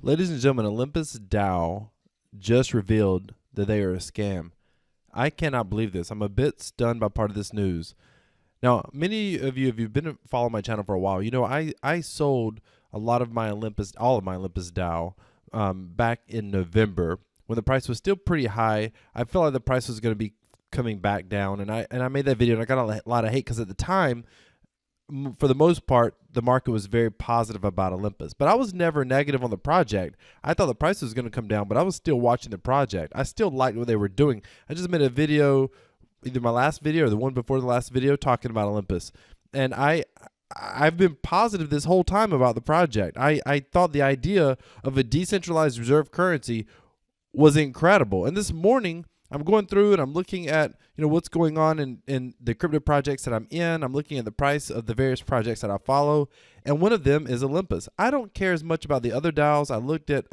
Ladies and gentlemen, Olympus DAO just revealed that they are a scam. I cannot believe this. I'm a bit stunned by part of this news. Now, many of you, if you've been following my channel for a while, you know I sold a lot of my all of my Olympus DAO back in November when the price was still pretty high. I felt like the price was going to be coming back down, and I made that video, and I got a lot of hate because at the time, for the most part, the market was very positive about Olympus. But I was never negative on the project. I thought the price was going to come down, but I was still watching the project. I still liked what they were doing. I just made a video, either my last video or the one before the last video, talking about Olympus. And I've been positive this whole time about the project. I thought the idea of a decentralized reserve currency was incredible. And this morning, I'm going through and I'm looking at what's going on in the crypto projects that I'm in. I'm looking at the price of the various projects that I follow, and one of them is Olympus. I don't care as much about the other DAOs. I looked at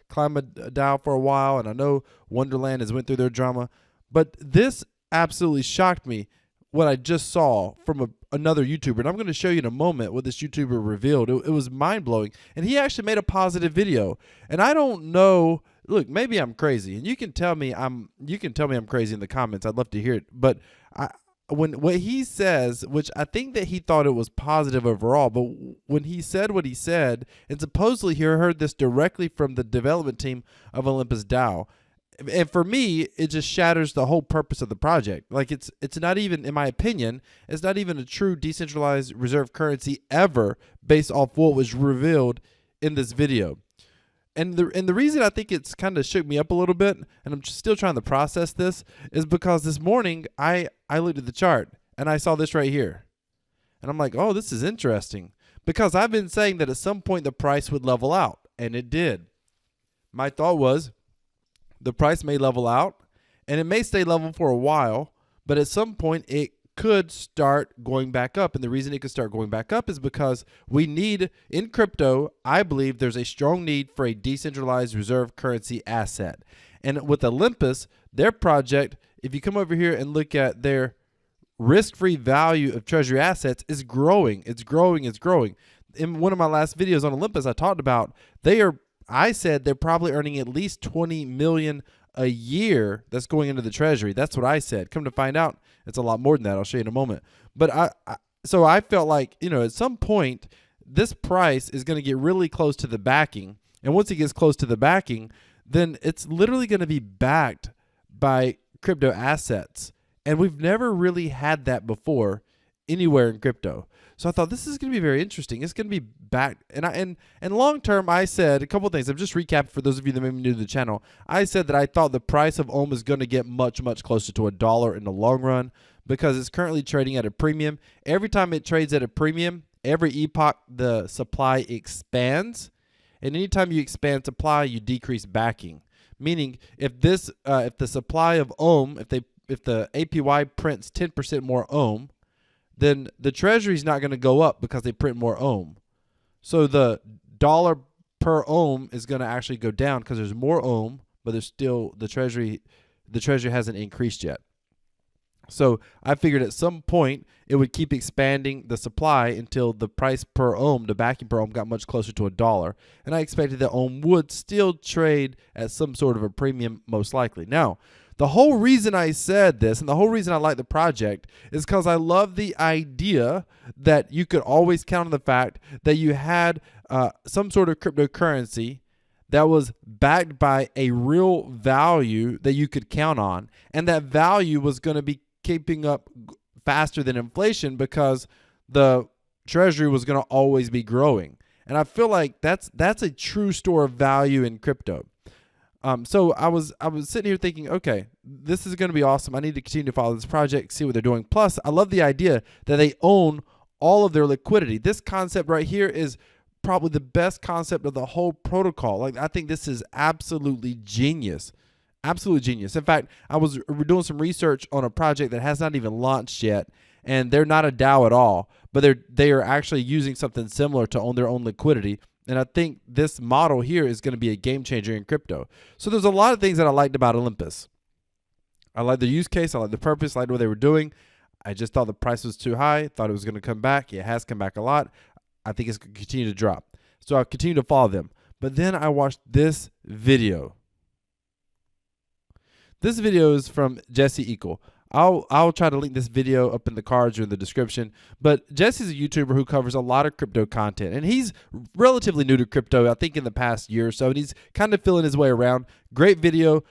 Climate DAO for a while, and I know Wonderland has went through their drama, but this absolutely shocked me. What I just saw from another YouTuber, and I'm going to show you in a moment what this YouTuber revealed. It was mind-blowing, and he actually made a positive video. And I don't know. Look, maybe I'm crazy, and you can tell me I'm crazy in the comments. I'd love to hear it. But when what he says, which I think that he thought it was positive overall, but when he said what he said, and supposedly he heard this directly from the development team of Olympus DAO. And for me, it just shatters the whole purpose of the project. Like it's not even, in my opinion, it's not even a true decentralized reserve currency ever based off what was revealed in this video. And the reason I think it's kind of shook me up a little bit, and I'm still trying to process this, is because this morning I looked at the chart and I saw this right here. And I'm like, oh, this is interesting. Because I've been saying that at some point the price would level out, and it did. My thought was, the price may level out, and it may stay level for a while, but at some point it could start going back up. And the reason it could start going back up is because we need, in crypto, I believe there's a strong need for a decentralized reserve currency asset. And with Olympus, their project, if you come over here and look at their risk-free value of treasury assets, is growing. It's growing. It's growing. In one of my last videos on Olympus, I talked about I said they're probably earning at least $20 million a year that's going into the treasury. That's what I said. Come to find out, it's a lot more than that. I'll show you in a moment. But so I felt like, at some point, this price is going to get really close to the backing. And once it gets close to the backing, then it's literally going to be backed by crypto assets. And we've never really had that before anywhere in crypto. So I thought this is going to be very interesting. It's going to be back, and long term, I said a couple of things. I'm just recapping for those of you that may be new to the channel. I said that I thought the price of Ohm is going to get much closer to $1 in the long run because it's currently trading at a premium. Every time it trades at a premium, every epoch the supply expands, and anytime you expand supply, you decrease backing. Meaning, if the supply of Ohm, if the APY prints 10% more Ohm, then the treasury is not going to go up because they print more Ohm. So the dollar per Ohm is going to actually go down because there's more Ohm, but there's still the treasury hasn't increased yet. So I figured at some point it would keep expanding the supply until the price per Ohm, the backing per Ohm, got much closer to $1. And I expected that Ohm would still trade at some sort of a premium, most likely. Now, the whole reason I said this and the whole reason I like the project is because I love the idea that you could always count on the fact that you had some sort of cryptocurrency that was backed by a real value that you could count on. And that value was going to be keeping up faster than inflation because the treasury was going to always be growing. And I feel like that's a true store of value in crypto. So I was sitting here thinking, okay, this is going to be awesome. I need to continue to follow this project, see what they're doing. Plus, I love the idea that they own all of their liquidity. This concept right here is probably the best concept of the whole protocol. Like, I think this is absolutely genius. Absolutely genius. In fact, we're doing some research on a project that has not even launched yet, and they're not a DAO at all, but they are actually using something similar to own their own liquidity. And I think this model here is going to be a game changer in crypto. So there's a lot of things that I liked about Olympus. I like the use case. I like the purpose. I liked what they were doing. I just thought the price was too high. Thought it was going to come back. It has come back a lot. I think it's going to continue to drop. So I'll continue to follow them. But then I watched this video. This video is from Jesse Eckel. I'll try to link this video up in the cards or in the description. But Jesse's a YouTuber who covers a lot of crypto content, and he's relatively new to crypto, I think in the past year or so, and he's kind of feeling his way around. Great video,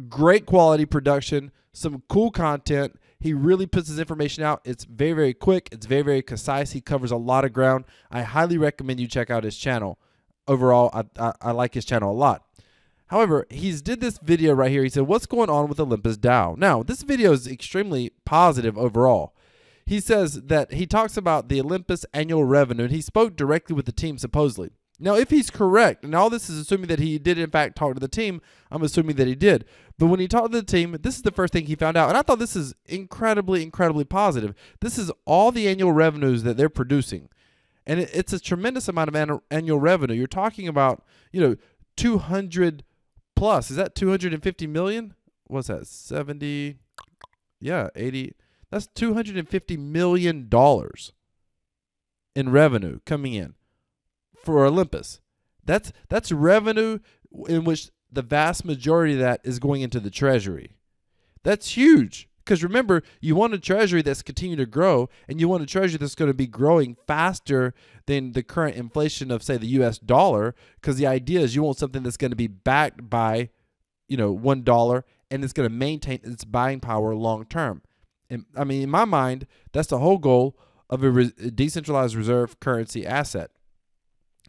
great quality production, some cool content. He really puts his information out. It's very, very quick. It's very, very concise. He covers a lot of ground. I highly recommend you check out his channel. Overall, I like his channel a lot. However, he's did this video right here. He said, what's going on with Olympus DAO? Now, this video is extremely positive overall. He says that he talks about the Olympus annual revenue, and he spoke directly with the team supposedly. Now, if he's correct, and all this is assuming that he did in fact talk to the team, I'm assuming that he did. But when he talked to the team, this is the first thing he found out. And I thought this is incredibly, incredibly positive. This is all the annual revenues that they're producing. And it's a tremendous amount of annual revenue. You're talking about, 200 plus. Is that 250 million? What's that? 70? Yeah, 80. That's $250 million in revenue coming in for Olympus. That's revenue in which the vast majority of that is going into the treasury. That's huge. Because remember, you want a treasury that's continuing to grow, and you want a treasury that's going to be growing faster than the current inflation of, say, the U.S. dollar, because the idea is you want something that's going to be backed by, $1, and it's going to maintain its buying power long term. And I mean, in my mind, that's the whole goal of a decentralized reserve currency asset.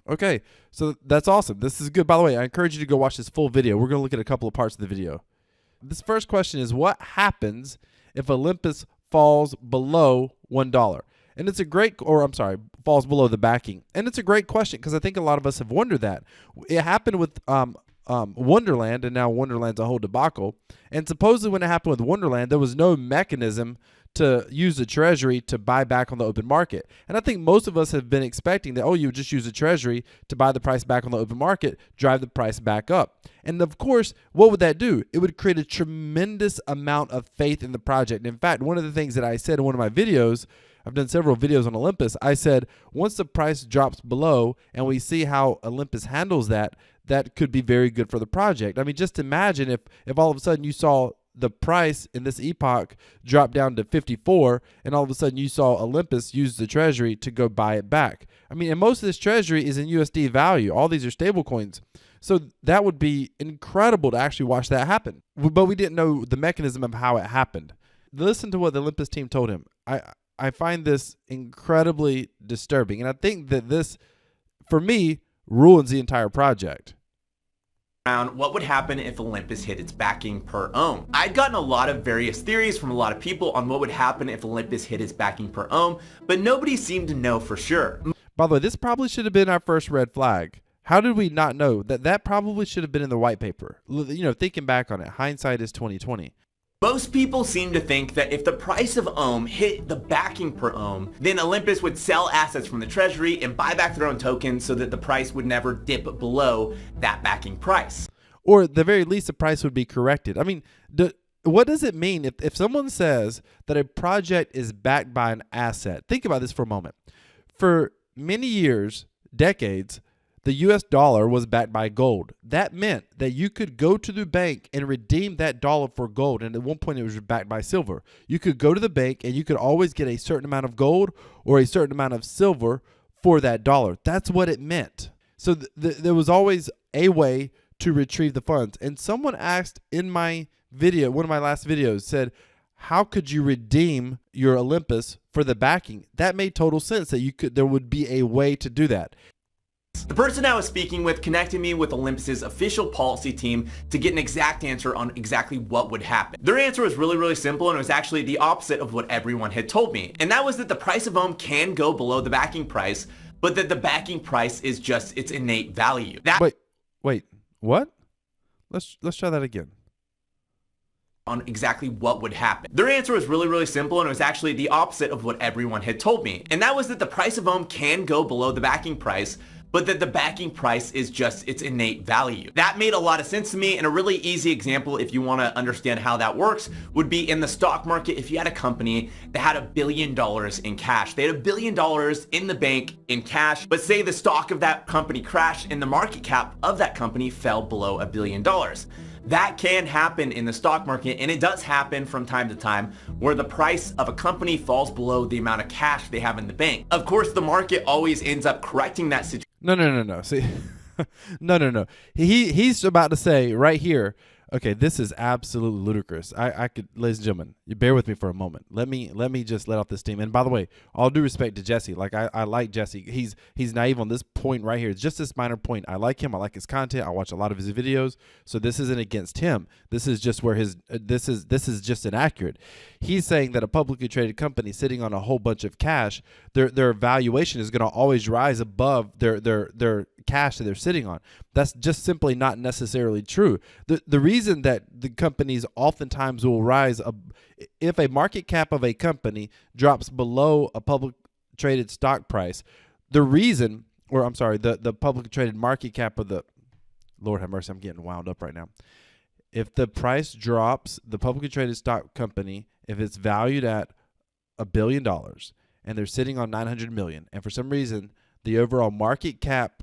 Okay, so that's awesome. This is good. By the way, I encourage you to go watch this full video. We're going to look at a couple of parts of the video. This first question is, what happens if Olympus falls below $1? And it's a great, falls below the backing. And it's a great question because I think a lot of us have wondered that. It happened with Wonderland, and now Wonderland's a whole debacle. And supposedly when it happened with Wonderland, there was no mechanism to use the treasury to buy back on the open market. And I think most of us have been expecting that, you would just use the treasury to buy the price back on the open market, drive the price back up. And of course, what would that do? It would create a tremendous amount of faith in the project. And in fact, one of the things that I said in one of my videos, I've done several videos on Olympus, I said, once the price drops below and we see how Olympus handles that, that could be very good for the project. I mean, just imagine if all of a sudden you saw the price in this epoch dropped down to 54, and all of a sudden you saw Olympus use the treasury to go buy it back. I mean, and most of this treasury is in USD value. All these are stable coins. So that would be incredible to actually watch that happen. But we didn't know the mechanism of how it happened. Listen to what the Olympus team told him. I find this incredibly disturbing. And I think that this, for me, ruins the entire project. What would happen if Olympus hit its backing per ohm. I'd gotten a lot of various theories from a lot of people on what would happen if Olympus hit its backing per ohm, but nobody seemed to know for sure. By the way, this probably should have been our first red flag. How did we not know that probably should have been in the white paper? Thinking back on it, hindsight is 20/20. Most people seem to think that if the price of ohm hit the backing per ohm, then Olympus would sell assets from the treasury and buy back their own tokens so that the price would never dip below that backing price. Or at the very least, the price would be corrected. I mean, what does it mean if someone says that a project is backed by an asset? Think about this for a moment. For many years, decades, the US dollar was backed by gold. That meant that you could go to the bank and redeem that dollar for gold. And at one point it was backed by silver. You could go to the bank and you could always get a certain amount of gold or a certain amount of silver for that dollar. That's what it meant. So there was always a way to retrieve the funds. And someone asked in my video, one of my last videos, said, how could you redeem your Olympus for the backing? That made total sense that there would be a way to do that. The person I was speaking with connected me with Olympus's official policy team to get an exact answer on exactly what would happen. Their answer was really, really simple, and it was actually the opposite of what everyone had told me. And that was that the price of ohm can go below the backing price, but that the backing price is just its innate value. Wait, what? Let's try that again. On exactly what would happen. Their answer was really, really simple, and it was actually the opposite of what everyone had told me. And that was that the price of ohm can go below the backing price, but that the backing price is just its innate value. That made a lot of sense to me, and a really easy example if you want to understand how that works would be in the stock market. If you had a company that had $1 billion in cash, they had $1 billion in the bank in cash, but say the stock of that company crashed and the market cap of that company fell below $1 billion. That can happen in the stock market, and it does happen from time to time where the price of a company falls below the amount of cash they have in the bank. Of course, the market always ends up correcting that situation. No. See, no. He's about to say right here, okay, this is absolutely ludicrous. I could, ladies and gentlemen, you bear with me for a moment. Let me just let off this steam. And by the way, all due respect to Jesse, like I like Jesse. He's naive on this point right here. It's just this minor point. I like him. I like his content. I watch a lot of his videos. So this isn't against him. This is just where this is just inaccurate. He's saying that a publicly traded company sitting on a whole bunch of cash, their valuation is going to always rise above their cash that they're sitting on. That's just simply not necessarily true. The reason that the companies oftentimes will rise if a market cap of a company drops below a public traded stock price, the publicly traded market cap of the, Lord have mercy, I'm getting wound up right now. If the price drops, the publicly traded stock company, if it's valued at $1 billion and they're sitting on 900 million, and for some reason the overall market cap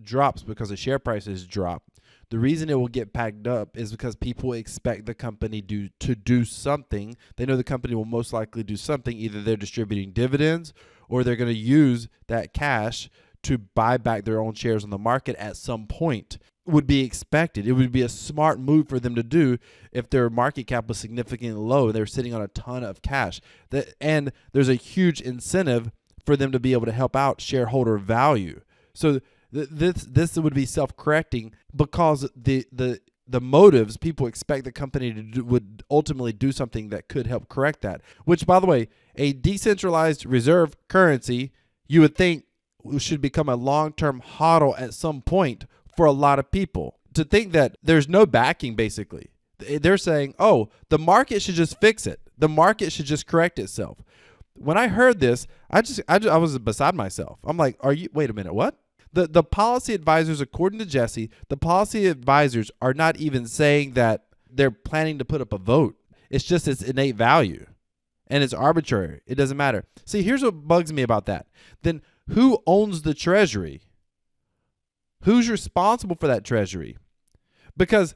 drops because the share prices drop, the reason it will get packed up is because people expect the company to do something. They know the company will most likely do something. Either they're distributing dividends or they're going to use that cash to buy back their own shares on the market at some point. Would be expected. It would be a smart move for them to do if their market cap was significantly low and they're sitting on a ton of cash. And there's a huge incentive for them to be able to help out shareholder value. So this would be self-correcting because the motives, people expect the company to do, would ultimately do something that could help correct that. Which, by the way, a decentralized reserve currency, you would think should become a long-term hodl at some point for a lot of people. To think that there's no backing, basically. They're saying, oh, the market should just fix it. The market should just correct itself. When I heard this, I was beside myself. I'm like, wait a minute, what? The policy advisors, according to Jesse, the policy advisors are not even saying that they're planning to put up a vote. It's just its innate value. And it's arbitrary. It doesn't matter. See, here's what bugs me about that. Then who owns the treasury? Who's responsible for that treasury? Because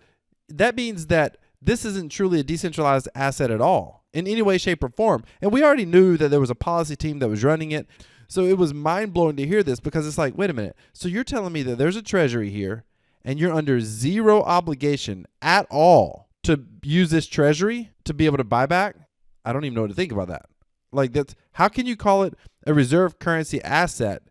that means that this isn't truly a decentralized asset at all in any way, shape, or form. And we already knew that there was a policy team that was running it. So it was mind-blowing to hear this because it's like, wait a minute. So you're telling me that there's a treasury here and you're under zero obligation at all to use this treasury to be able to buy back? I don't even know what to think about that. Like, that's, how can you call it a reserve currency asset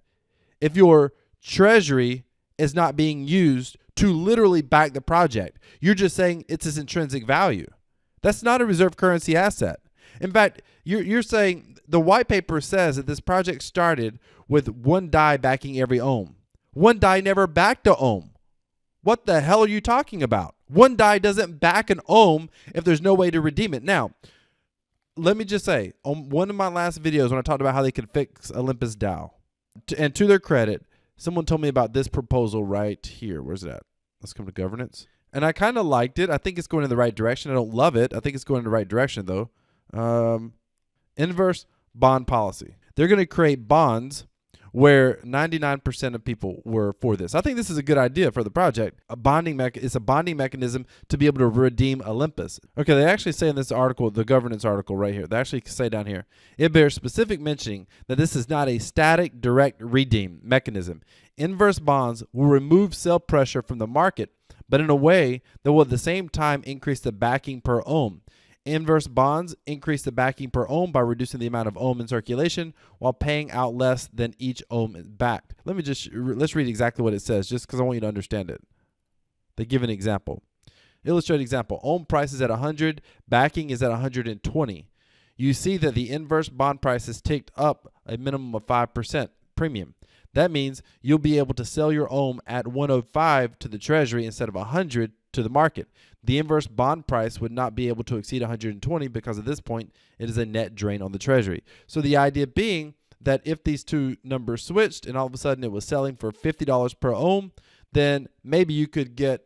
if your treasury is not being used to literally back the project? You're just saying it's its intrinsic value. That's not a reserve currency asset. In fact, you're saying the white paper says that this project started with one DAI backing every ohm. One DAI never backed a ohm. What the hell are you talking about? One DAI doesn't back an ohm if there's no way to redeem it. Now, let me just say, on one of my last videos when I talked about how they could fix Olympus DAO, and to their credit, someone told me about this proposal right here. Where's it at? Let's come to governance. And I kind of liked it. I think it's going in the right direction. I don't love it. I think it's going in the right direction, though. Inverse bond policy. They're going to create bonds where 99% of people were for this. I think this is a good idea for the project. It's a bonding mechanism to be able to redeem Olympus. Okay, they actually say in this article, the governance article right here, they actually say down here, it bears specific mentioning that this is not a static direct redeem mechanism. Inverse bonds will remove sell pressure from the market, but in a way that will at the same time increase the backing per ohm. Inverse bonds increase the backing per ohm by reducing the amount of ohm in circulation while paying out less than each ohm is backed. Let's read exactly what it says just because I want you to understand it. They give an example. Illustrated example. Ohm price is at 100. Backing is at 120. You see that the inverse bond price has ticked up a minimum of 5% premium. That means you'll be able to sell your ohm at 105 to the treasury instead of 100 to the market. The inverse bond price would not be able to exceed 120 because at this point it is a net drain on the treasury. So the idea being that if these two numbers switched and all of a sudden it was selling for $50 per ohm, then maybe you could get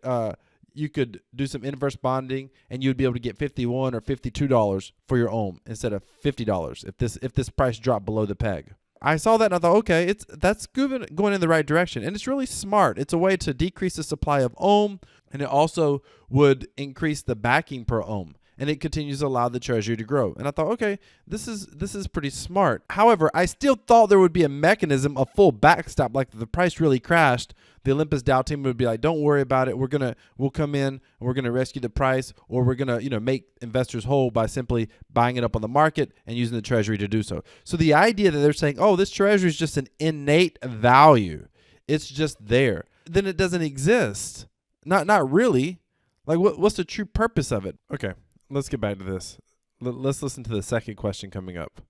you could do some inverse bonding and you'd be able to get $51 or $52 for your ohm instead of $50 if this price dropped below the peg. I saw that and I thought, okay, that's going in the right direction, and it's really smart. It's a way to decrease the supply of ohm, and it also would increase the backing per ohm, and it continues to allow the treasury to grow. And I thought, okay, this is pretty smart. However, I still thought there would be a mechanism, a full backstop, like if the price really crashed, the Olympus DAO team would be like, don't worry about it. We'll come in and we're gonna rescue the price, or we're gonna make investors whole by simply buying it up on the market and using the treasury to do so. So the idea that they're saying, oh, this treasury is just an innate value, it's just there, then it doesn't exist. Not really. Like what's the true purpose of it? Okay, let's get back to this. Let's listen to the second question coming up.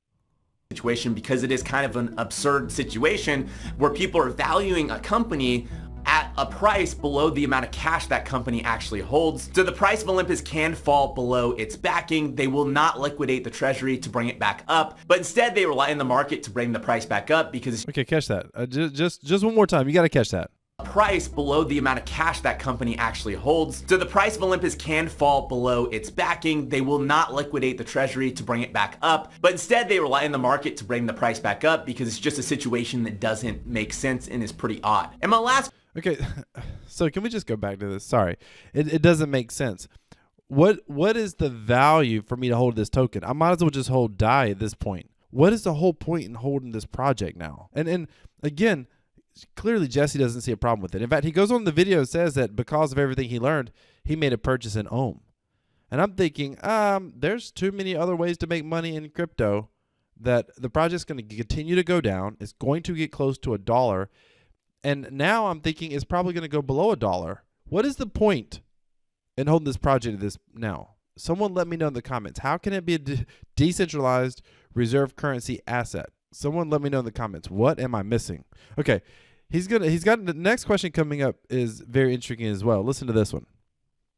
Situation, because it is kind of an absurd situation where people are valuing a company at a price below the amount of cash that company actually holds. So the price of Olympus can fall below its backing. They will not liquidate the treasury to bring it back up, but instead they rely on the market to bring the price back up because okay, catch that. Just one more time. You got to catch that. Price below the amount of cash that company actually holds. So the price of Olympus can fall below its backing. They will not liquidate the treasury to bring it back up, but instead they rely on the market to bring the price back up because it's just a situation that doesn't make sense and is pretty odd. And my last... Okay, so can we just go back to this? Sorry, it doesn't make sense. What is the value for me to hold this token? I might as well just hold DAI at this point. What is the whole point in holding this project now? And again, clearly Jesse doesn't see a problem with it. In fact, he goes on the video and says that because of everything he learned, he made a purchase in ohm. And I'm thinking, there's too many other ways to make money in crypto that the project's going to continue to go down. It's going to get close to $1. And now I'm thinking it's probably going to go below $1. What is the point in holding this project at this now? Someone let me know in the comments. How can it be a decentralized reserve currency asset? Someone let me know in the comments. What am I missing? Okay, he's got the next question coming up is very intriguing as well. Listen to this one.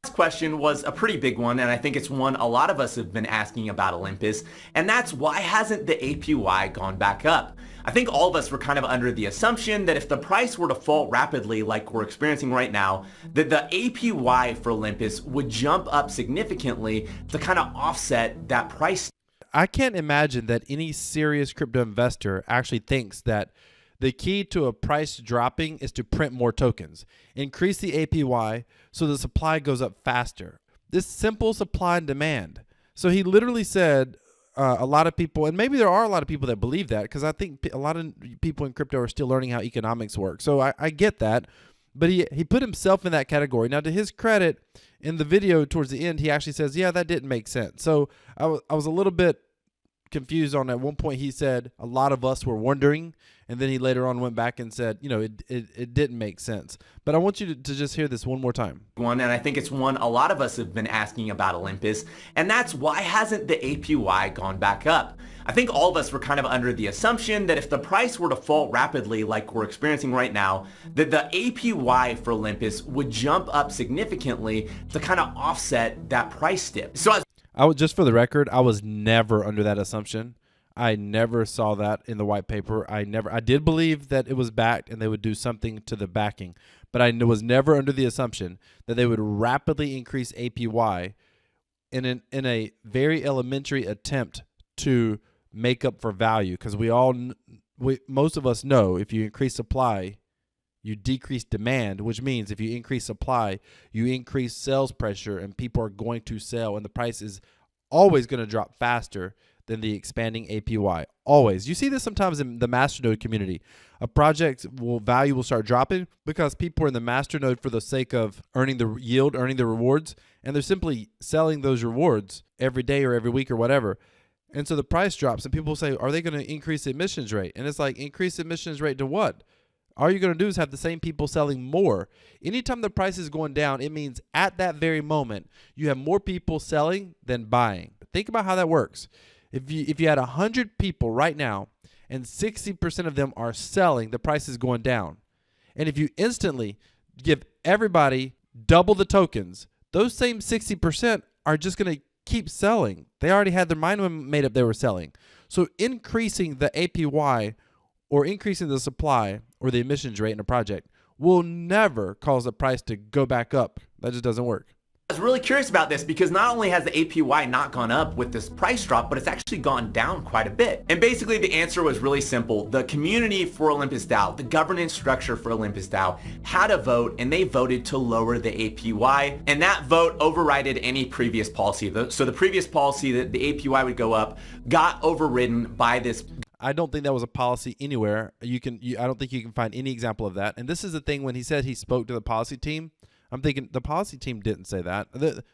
This question was a pretty big one, and I think it's one a lot of us have been asking about Olympus, and that's why hasn't the APY gone back up? I think all of us were kind of under the assumption that if the price were to fall rapidly like we're experiencing right now, that the APY for Olympus would jump up significantly to kind of offset that price. I can't imagine that any serious crypto investor actually thinks that the key to a price dropping is to print more tokens, increase the APY so the supply goes up faster. This simple supply and demand. So he literally said a lot of people, and maybe there are a lot of people that believe that, because I think a lot of people in crypto are still learning how economics work. So I get that. But he put himself in that category. Now, to his credit, in the video towards the end, he actually says, yeah, that didn't make sense. So I was a little bit confused on at one point he said a lot of us were wondering, and then he later on went back and said, it didn't make sense. But I want you to just hear this one more time. And I think it's one a lot of us have been asking about Olympus, and that's why hasn't the APY gone back up? I think all of us were kind of under the assumption that if the price were to fall rapidly like we're experiencing right now, that the APY for Olympus would jump up significantly to kind of offset that price dip. So just for the record, I was never under that assumption. I never saw that in the white paper. I did believe that it was backed and they would do something to the backing, but I was never under the assumption that they would rapidly increase APY in a very elementary attempt to make up for value. Because most of us know if you increase supply, you decrease demand, which means if you increase supply, you increase sales pressure, and people are going to sell, and the price is always going to drop faster than the expanding APY. Always. You see this sometimes in the masternode community. A project value will start dropping because people are in the masternode for the sake of earning the yield, earning the rewards, and they're simply selling those rewards every day or every week or whatever. And so the price drops, and people say, are they going to increase the emissions rate? And it's like, increase the emissions rate to what? All you're going to do is have the same people selling more. Anytime the price is going down, it means at that very moment, you have more people selling than buying. Think about how that works. If you had 100 people right now and 60% of them are selling, the price is going down. And if you instantly give everybody double the tokens, those same 60% are just going to keep selling. They already had their mind made up they were selling. So increasing the APY or increasing the supply or the emissions rate in a project will never cause the price to go back up. That just doesn't work. I was really curious about this because not only has the APY not gone up with this price drop, but it's actually gone down quite a bit. And basically the answer was really simple. The community for Olympus DAO, the governance structure for Olympus DAO, had a vote and they voted to lower the APY, and that vote overrided any previous policy. So the previous policy that the APY would go up got overridden by this. I don't think that was a policy anywhere. I don't think you can find any example of that. And this is the thing, when he said he spoke to the policy team, I'm thinking the policy team didn't say that.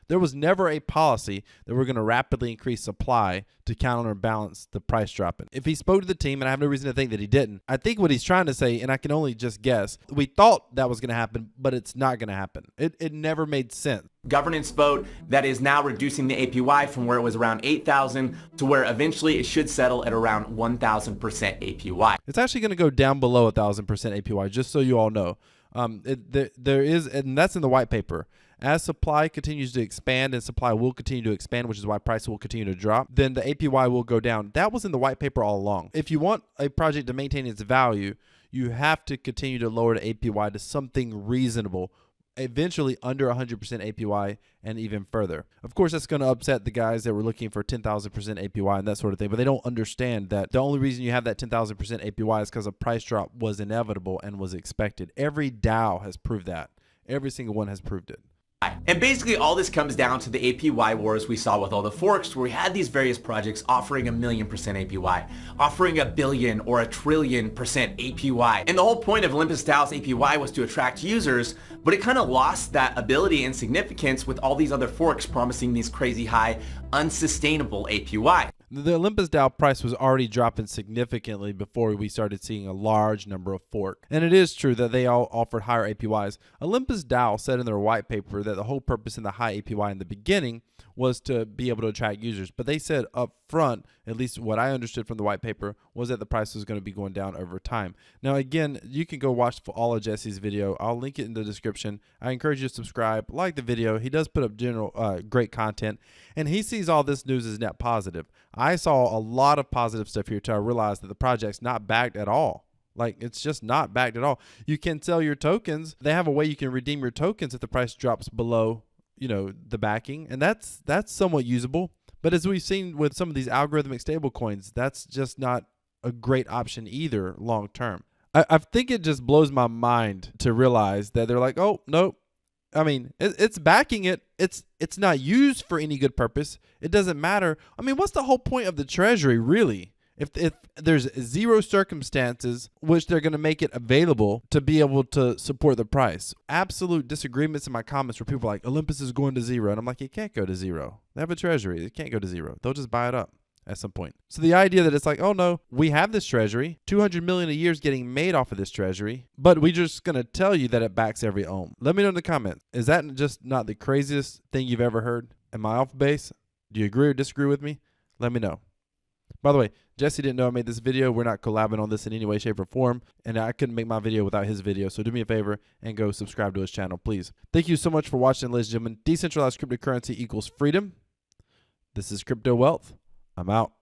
There was never a policy that we're going to rapidly increase supply to counterbalance the price dropping. If he spoke to the team, and I have no reason to think that he didn't, I think what he's trying to say, and I can only just guess, we thought that was going to happen, but it's not going to happen. It never made sense. Governance vote that is now reducing the APY from where it was around 8,000 to where eventually it should settle at around 1,000% APY. It's actually going to go down below 1,000% APY, just so you all know. There is, and that's in the white paper. As supply continues to expand, and supply will continue to expand, which is why price will continue to drop, then the APY will go down. That was in the white paper all along. If you want a project to maintain its value, you have to continue to lower the APY to something reasonable, eventually under 100% APY and even further. Of course, that's going to upset the guys that were looking for 10,000% APY and that sort of thing, but they don't understand that the only reason you have that 10,000% APY is because a price drop was inevitable and was expected. Every DAO has proved that. Every single one has proved it. And basically all this comes down to the APY wars we saw with all the forks, where we had these various projects offering 1,000,000% APY, offering 1,000,000,000 or 1,000,000,000,000% APY. And the whole point of Olympus DAO's APY was to attract users, but it kind of lost that ability and significance with all these other forks promising these crazy high, unsustainable APY. The Olympus DAO price was already dropping significantly before we started seeing a large number of forks. And it is true that they all offered higher APYs. Olympus DAO said in their white paper that the whole purpose in the high APY in the beginning was to be able to attract users. But they said up front, at least what I understood from the white paper, was that the price was going to be going down over time. Now, again, you can go watch all of Jesse's video. I'll link it in the description. I encourage you to subscribe, like the video. He does put up great content, and he sees all this news as net positive. I saw a lot of positive stuff here till I realized that the project's not backed at all. Like, it's just not backed at all. You can sell your tokens. They have a way you can redeem your tokens if the price drops below, the backing, and that's somewhat usable. But as we've seen with some of these algorithmic stable coins, that's just not a great option either long term. I think it just blows my mind to realize that they're like, oh, nope. I mean, it's backing it. It's not used for any good purpose. It doesn't matter. I mean, what's the whole point of the treasury, really? If there's zero circumstances which they're going to make it available to be able to support the price. Absolute disagreements in my comments where people are like, Olympus is going to zero. And I'm like, it can't go to zero. They have a treasury. It can't go to zero. They'll just buy it up at some point. So the idea that it's like, oh no, we have this treasury, 200 million a year is getting made off of this treasury, but we're just going to tell you that it backs every ohm. Let me know in the comments. Is that just not the craziest thing you've ever heard? Am I off base? Do you agree or disagree with me? Let me know. By the way, Jesse didn't know I made this video. We're not collabing on this in any way, shape, or form, and I couldn't make my video without his video, so do me a favor and go subscribe to his channel, please. Thank you so much for watching, ladies and gentlemen. Decentralized cryptocurrency equals freedom. This is Crypto Wealth. I'm out.